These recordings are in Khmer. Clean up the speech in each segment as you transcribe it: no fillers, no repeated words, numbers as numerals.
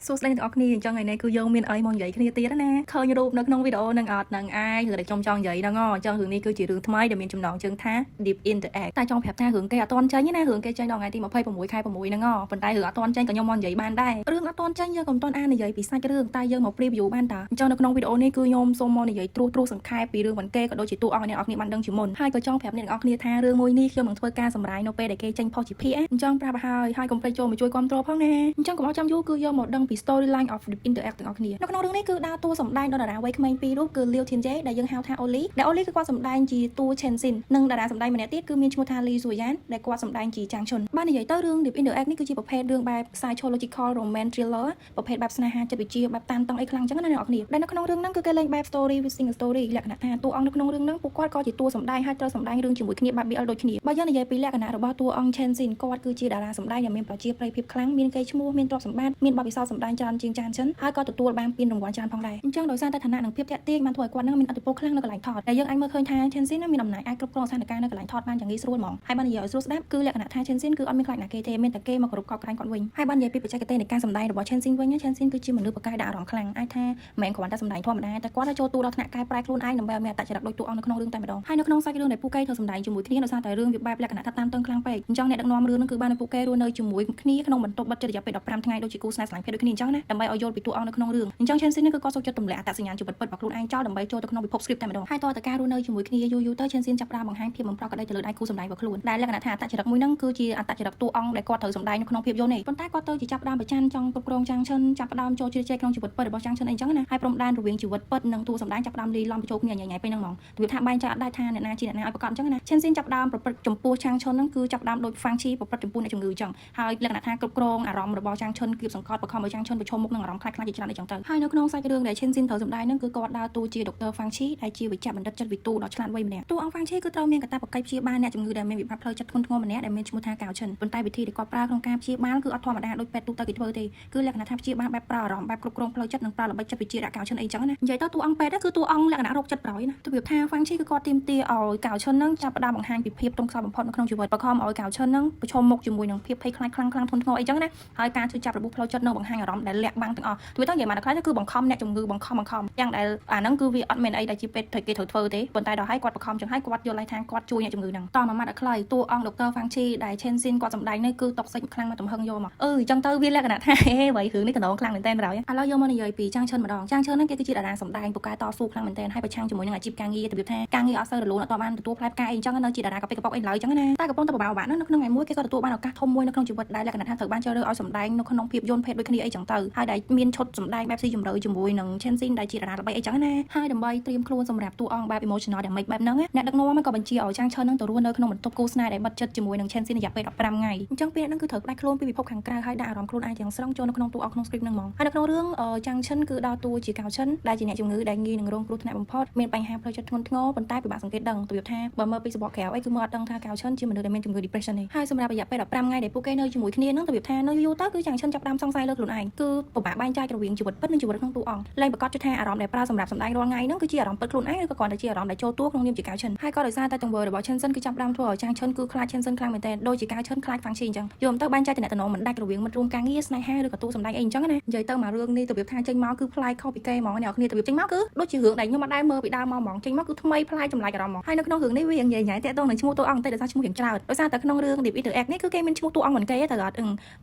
សួស្តីអ្នកនរគ្នាអញ្ចឹងថ្ងៃនេះគឺយើងមានអីមកនិយាយគ្នាទៀតណាឃើញរូបនៅក្នុងវីដេអូនឹងអត់នឹងអាយឬដែលខ្ញុំចង់និយាយហ្នឹងអញ្ចឹងរឿងនេះគឺជារឿងថ្មីដែលមានចំណងជើងថា Deep Interact តែចង់ប្រាប់ថារឿងគេអត់ទាន់ចេញណារឿងគេចេញដល់ថ្ងៃទី26ខែ6ហ្នឹងប៉ុន្តែរឿងអត់ទាន់ចេញក៏ខ្ញុំមកនិយាយបានដែររឿងអត់ទាន់ចេញយើងក៏មិនទាន់អាននិយាយពីសាច់រឿងតែយើងមក preview បានតាអញ្ចឹងនៅក្នុងវីដេអូនេះគឺខ្ញុំសូមមកនិយាយត្រួសសង្ខេបពីរឿងមិនគេក៏ដូចជាតួអង្គអ្នកនរគ្នាបានដឹងជាមុនហើយក៏ចង់ប្រាប់អ្នកនរគ្នាថារឿងមួយនេះខ្ញុំនឹងធ្វើការសម្រាយនៅពេលដែលគេចេញផុសជាភាគអញ្ចឹងប្រាប់ហើយកុំភ្លេចចូលមកជួយគ្រប់គ្រងផងណាអញ្ចឹងកុំឲ្យចាំយូរគឺយកមកដឹងពី storyline of Deep Interact ទាំងអស់គ្នានៅក្នុងរឿងនេះគឺដើរតួសម្ដែងដល់តារាវ័យក្មេងពីររូបគឺ Liu Tianjie ដែលយើងហៅថា Oli ដែល Oli គឺគាត់សម្ដែងជាតួ Chen Xin និងតារាសម្ដែងម្នាក់ទៀតគឺមានឈ្មោះថា Lee Suyan ដែលគាត់សម្ដែងជា Chang Chun បាននិយាយទៅរឿង Deep Interact នេះគឺជាប្រភេទរឿងបែប psychological romance thriller ប្រភេទបែបស្នេហាចិត្តវិទ្យាបែបតានតឹងអីខ្លាំងចឹងណាអ្នកនរគ្នាដែលនៅក្នុងរឿងហ្នឹងគឺគេលេងបែប story within a story លក្ខណៈថាតួអង្គនៅក្នុងរឿងហ្នឹងពួកគាត់ក៏ជាតួសម្ដែងហើយត្រូវសម្ដែងរឿងជាមួយគ្នាបែប BL ដូចគ្នាបើយើងនិយាយពីលក្ខណៈរបស់តួអង្គ Chen Xin គាត់គឺជាតារាសម្ដែងដែលមានប្រជាប្រិយភាពខ្លាំងមានកេរ្តិ៍ឈ្មោះមានទ្រព្យសម្បត្តិមានបទពិសោធន៍សម្ដែងច្រើនជាង Chang Chun ហើយក៏ទទួលបានពានរង្វាន់ច្រើនផងដែរអញ្ចឹងដោយសារតែឋានៈនិងភាពតាក់ទាញបានធ្វើឲ្យគាត់នឹងមានឥទ្ធិពលខ្លាំងនៅកន្លែងថតដែលយើងអាចមើលឃើញថា Chen Xin មានអំណាចអាចគ្រប់គ្រងស្ថានភាពនៅកន្លែងថតបានយ៉ាងងាយស្រួលហ្មងហើយបាននិយាយឲ្យស្រួលស្ដាប់គឺលក្ខណៈថា Chen Xin គឺអត់មានខ្លាចណាគេទេមានតែគេមកគោរពកោតក្រែងគាត់វិញហើយបាននិយាយពីបច្ចេកទេសនៃការសម្ដែងរបស់ Chen Xin វិញ Chen Xin គឺជាមនុស្សប្រកែកដាក់អារម្មណ៍ខ្លាំងអាចថាមិនមែនគ្រាន់តែសម្ដែងធម្មតាតែគាត់ចូលទូដល់ថ្នាក់កែប្រែខ្លួនឯងដើម្បីឲ្យមានអត្តចរិតដូចតួអង្គនៅក្នុងរឿងតែម្ដងហើយនៅក្នុងសាច់រឿងដែលពួកគេធ្វើសម្ដែងជាមួយគ្នាដោយសារតែរឿងវាបែបលក្ខណៈថាតានតឹងខ្លាំងពេកអញ្ចឹងអ្នកដឹកនាំរឿងនឹងគឺបានឲ្យពួកគេរស់នៅជាមួយគ្នាក្នុងបន្ទប់បិទជិតរយៈពេល15ថ្ងៃដូចជាគូស្នេហ៍ស្រឡាញ់ភេទដូចគ្នាអញ្ចឹងណាដើម្បីឲ្យយល់ពីតួអង្គនៅក្នុងរឿងអញ្ចឹង Chen Xin នេះគឺគាត់សុខចិត្តទម្លាក់អត្តសញ្ញាណជីវិតពិតរបស់ខ្លួនឯងចោលដើម្បីចូលទៅក្នុងពិភព script តែម្ដងហើយតើការរស់នៅជាមួយគ្នាយូរទៅ Chen Xin ចាប់ផ្ដើមបង្ហាញភាពមិនប្រក្រតីទៅលើដៃគូសម្ដែងរបស់ខ្លួនដែលលក្ខណៈថាអត្តចរិតមួយហ្នឹងគឺជាអត្តចរិតតួអង្គដែលគាត់ត្រូវសម្ដែងនៅក្នុងភាពយន្តនេះប៉ុន្តែគាត់ទៅជាចាប់ផ្ដើមប្រច័ណ្ឌចង់គ្រប់គ្រង Chang Chun ចាប់ផ្ដើមចូលជ្រៀតជ្រែកក្នុងជីវិតពិតរបស់ Chang Chun អីចឹងណាហើយព្រំដែនរវាងជីវិតពិតនិងតួសម្ដែងចាប់ផ្ដើមលាយឡំបញ្ចូលគ្នាញ៉ៃៗពេលហ្នឹងហ្មងទោះថាបែងចែកអត់ដែរថាអ្នកណាជាអ្នកណាឲ្យប្រកាសអញ្ចឹងណា Chen Xin ចាប់ផ្ដើមប្រព្រឹត្តចំពោះ Chang Chun ហ្នឹងគឺចាប់ផ្ដើមដូច Fang Chi ប្រព្រឹត្តចំពោះអ្នកជំងឺអញ្ចឹងហើយលក្ខណៈថាគ្រប់គ្រងអារម្មណ៍របស់ Chang Chun គៀបសង្កត់បង្ខំឲ្យ Chang Chun ប្រឈមមុខនឹងអារម្មណ៍ខ្លាចៗជាច្រើនអីចឹងទៅហើយនៅក្នុងសាច់រឿងដែល Chen Xin ត្រូវសម្ដែងហ្នឹងគឺគាត់ដើរតួជាដុកទ័រ Fang Chi ដែលជាវិជ្ជបណ្ឌិតចិត្តវិទូដ៏ឆ្លាតវៃម្នាក់តួអង្គ Fang Chi គឺត្រូវមានកាតព្វកិច្ចព្យាបាលអ្នកជំងឺដែលមានវិបត្តិផ្លូវចិត្តធ្ងន់ធ្ងរម្នាក់ដែលមានឈ្មោះថា Gao Chen ប៉ុន្តែវិធីដែលគាត់ប្រើក្នុងការព្យាបាលគឺអត់ធម្មតាដូចពេទ្យទូទៅគេធ្វើទេគឺលក្ខណៈថាព្យាបាលបែបប្រើអារម្មណ៍បែបគ្រប់គ្រងផ្លូវចិត្តនិងប្រើល្បិចចិត្តវិទ្យាដាក់ Gao Chen អីចឹងណានិយាយទៅតួអង្គពេទ្យគឺតួអង្គលក្ខណៈរោគចិត្តប្រយណាទោះវាថា Fang Chi គឺគាត់ទាមទារឲ្យ Gao Chen ហ្នឹងចាប់ផ្ដើមបង្ហាញពីភាពទន់ខ្សោយបំផុតនៅក្នុងជីវិតបង្ខំឲ្យ Gao Chen ហ្នឹងប្រឈមមុខជាមួយនឹងភាពភ័យខ្លាចខ្លាំងធ្ងន់ធ្ងរអីចឹងណាហើយការធ្វើចាប់របួសផ្លូវចិត្តនិងបង្ហាញអារម្មណ៍ដែលលាក់បាំងទាំងអស់ទោះទៅនិយាយមកដល់ខ្លះគឺបង្ខំអ្នកជំងឺបង្ខំយ៉ាងដែលអាហ្នឹងគឺវាអត់មានអីដែលជាពេទ្យគេត្រូវធ្វើទេប៉ុន្តែដល់ហើយគាត់បង្ខំចឹងហើយគាត់យល់ហើយថាគាត់ជួយអ្នកជំងឺហ្នឹងតមកម៉ាត់ឲ្យខ្លីតួអង្គដុកទ័រ Fang Chi ដែល Chen Xin គាត់សម្ដែងនេះគឺតុកសិចខ្លាំងមកទំហឹងយកមកចឹងទៅវាលក្ខណៈថាវ៉ៃរឿងនេះកណ្ដងខ្លាំងមែនតើបណ្ដោយឥឡូវយកមកនិយាយពី Chang Chun ម្ដង Chang Chun ហ្នឹងគេគឺជាតារាសម្ដែងពូកែតស៊ូខ្លាំងមែនតើហើយប្រឆាំងជាមួយនឹងអាជីពការងារទៅថាការងារអត់សូវរលូនអត់បានទទួលផ្លែផ្កាអីចឹងនៅជាតារាកាពីកប៉ុកអីឡើយចឹងណាតែកំពុងតែបបាក់នៅក្នុងថ្ងៃមួយគេក៏ទទួលបានឱកាសធំមួយនៅក្នុងជីវិតដែលលក្ខណៈថាត្រូវបានជ្រើសរើសឲ្យសម្ដែងនៅក្នុងភាពយន្តភេទដូចគ្នាអីចឹងទៅហើយដែលមានឈុតសម្ដែងបែបស៊ីជម្រៅជាមួយនឹង Chen Xin ដែលជាតារាល្បីអីចឹងណាហើយដើម្បីត្រៀមខ្លួនសម្រាប់តួអង្គបែប emotional damage បែបហ្នឹងអ្នកដឹកនាំក៏បញ្ជាឲ្យ Chang Chun ហ្នឹងទៅរស់នៅក្នុងបន្ទប់គូស្នេហ៍ដែលបិទជិតជាមួយនឹង Chen Xin រយៈពេល15ថ្ងៃអញ្ចឹងពេលហ្នឹងគឺត្រូវផ្ដាច់ខ្លួនពីពិភពខាងក្រៅហើយដាក់អារម្មណ៍ខ្លួនឯងទាំងស្រុងចូលនៅក្នុងតួអង្គក្នុង script ហ្នឹងហ្មងហើយនៅក្នុងរឿង Chang Chun គឺដើរតួជា Gao Chen ដែលជាអ្នកជំងឺដែលងាយនឹងរងគ្រោះថ្នាក់បំផុតមានបញ្ហាផ្លូវចិត្តធ្ងន់ធ្ងរប៉ុន្តែពិបាកសង្កេតដឹងទោះថាបើមើលពីសម្បកក្រៅអីគឺមើលអត់ដឹងថា Gao Chen ជាមនុស្សដែលមានជំងឺ depression នេះហើយសម្រាប់រយៈពេល15ថ្ងៃដែលពួកគេនៅជាមួយគ្នាហ្នឹងទោះថានៅយូរទៅគឺ Chang Chen ចាប់ផ្ដើមសង្ស័យលើខ្លួនឯងគឺពិបាកបែងចែករវាងជីវិតពិតនិងជីវិតក្នុងតួអង្គលែងប្រកាសថាអារម្មណ៍ដែលប្រើសម្រាប់សម្ដែងរាល់ថ្ងៃហ្នឹងគឺជាអារម្មណ៍ពិតខ្លួនឯងឬក៏គ្រាន់តែជាអារម្មណ៍ដែលចូលតួក្នុងនាមជា Gao Chen ហើយក៏ដោយសារតែទង្វើរបស់ Chen Xin គឺចាប់ផ្ដើមធ្វើឲ្យ Chang Chen គឺខ្លាច Chen Xin ខ្លាំងមែនទែនដូចជា Gao Chen ខ្លាច Fang Chi អញ្ចឹងយល់ទៅបែងចែកតំណងមិនដាច់រវាងមិត្តរួមការងារស្នេហាឬក៏តួសម្ដែងអីអញ្ចឹងណានិយាយទៅមករឿងនេះទៅវាថាចេញមកគឺប្លែកខុសពីគេហ្មងអ្នកនរគ្នាទៅវាចេញមកគឺដូចជារឿងដែលខ្ញុំអត់ដែលមើលពីដើមមកហ្មងចេញមកគឺថ្មីប្លែកចម្លែកអារម្មណ៍ហ្មងហើយនៅក្នុងរឿងនេះវានិយាយតាក់ទងនឹងឈ្មោះតួអង្គតែដោយសារឈ្មោះរៀងច្រើនដោយសារតែក្នុងរឿង Deep Interact នេះគឺគេមានឈ្មោះតួអង្គមិនគេទេទៅអត់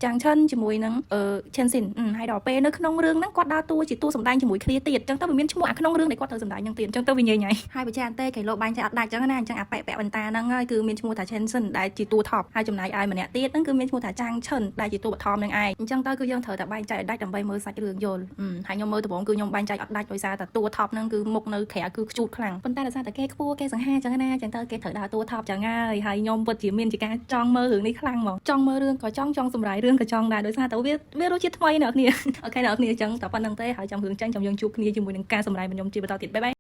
Chang Chun ជាមួយនឹងChen Xin ហើយដល់ពេលនៅក្នុងរឿងហ្នឹងគាត់ដើរតួជាតួសម្ដែងជាមួយគ្នាទៀតអញ្ចឹងទៅវាមានឈ្មោះអាក្នុងរឿងដែលគាត់ត្រូវសម្ដែងហ្នឹងទៀតអញ្ចឹងទៅវាញ៉ៃហើយបច្ចេកទេសគេលោកបាញ់ចែកអត់ដាច់អញ្ចឹងណាអញ្ចឹងអាប៉ែពាក់បន្តាហ្នឹងហើយគឺមានឈ្មោះថា Chen Xin ដែលជាតួ top ហើយចំណែកឯម្នាក់ទៀតហ្នឹងគឺមានឈ្មោះថា Chang Chun ដែលជាតួបឋមនឹងឯងអញ្ចឹងទៅគឺយើងត្រូវតែបែងចែកដាច់ដើម្បីមើលសាច់រឿងយល់ហើយខ្ញុំមើលដំបូងគឺខ្ញុំបែងចែកអត់ដាច់ដោយសារតែតួ top ហ្នឹងគឺមុខនៅក្រៅគឺខ្ជូតខ្លាំងប៉ុន្តែដោយសារតែគេខ្ពស់គេសង្ហាអញ្ចឹងណាអញ្ចឹងទៅគេត្រូវដើរតួ top អញ្ចឹងហើយខ្ញុំពិតជាមានជាការចង់មើលរឿងនេះខ្លាំងហ្មងចង់មើលរឿងក៏ចង់សម្រាយរឿងក៏ចង់ដែរដោយសារតែវារសជាតិថ្មីអ្នកនរគ្នាអូខេអ្នកនរគ្នាអញ្ចឹងតែប៉ុណ្្នឹងទេហើយចាំរឿងចាញ់ចាំយើងជួបគ្នាជាមួយនឹងការសម្រាយរបស់ខ្ញុំជាបន្តទៀតបាយបាយ